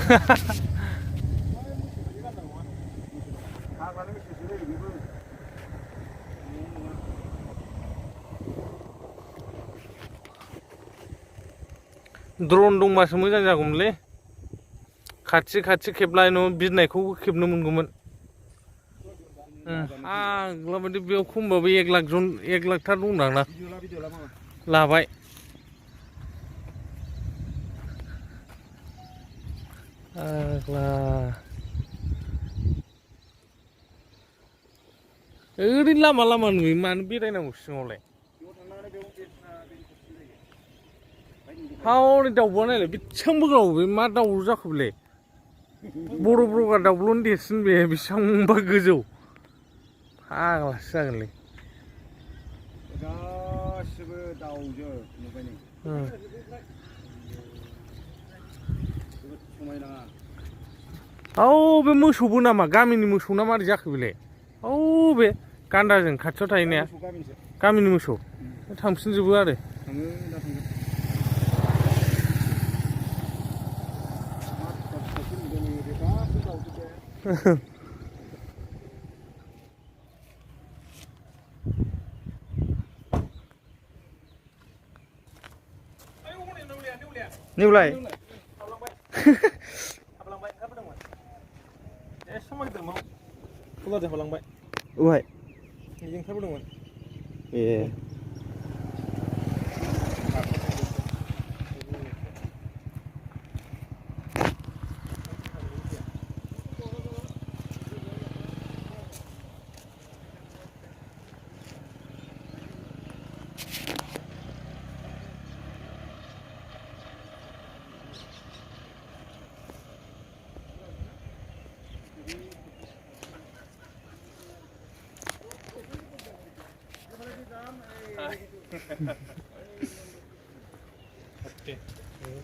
drawn दंबासो मोजां जागौमोनलै खाथि खाथि खेबलाय न' बिरनायखौ खेबनो मोनगौमोन आग्ला बायदि बेयाव खमबाबो 1 लाख था दंदां ना लाबाय आग्ला ओरैनो लामा लामा नुयो मानो बेरायनांगौ सिङावलाय हावनि दाउब'आ नायलाय बेसेबां गोलाव बे मा दाउ जाखो बेलाय बर' ब्रगार दाउब'नि देरसिन बे बेसेबांबा गोजौ फाग्लासो जागोनलै गासिबो दाउजो नुबाय नै जोबोद समायना औ बे मोसौबो नामा गामिनि मोसौ ना मारै जाखो बेलाय औ बे गान्दाजों खाथियाव थाहैनाया गामिनि मोसौ थांफिनजोबो आरो थाङो दा थांगोन निउलाय हाबलांबाय ओंखारबोदोंमोन ए समाय गिदिरमोन फुलारजों हाबलांबाय अहाय बेजों ओंखारबोदोंमोन ए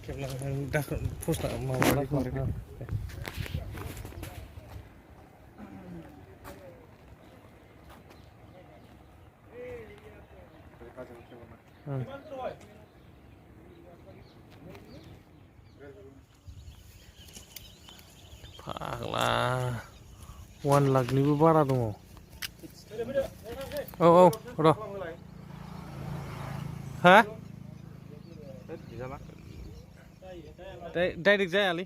खेबलां दाखोर पस्टा माबा फाग्ला 1 लाखनिबो बारा दङ औ र' हा डाइरेक्ट जायालै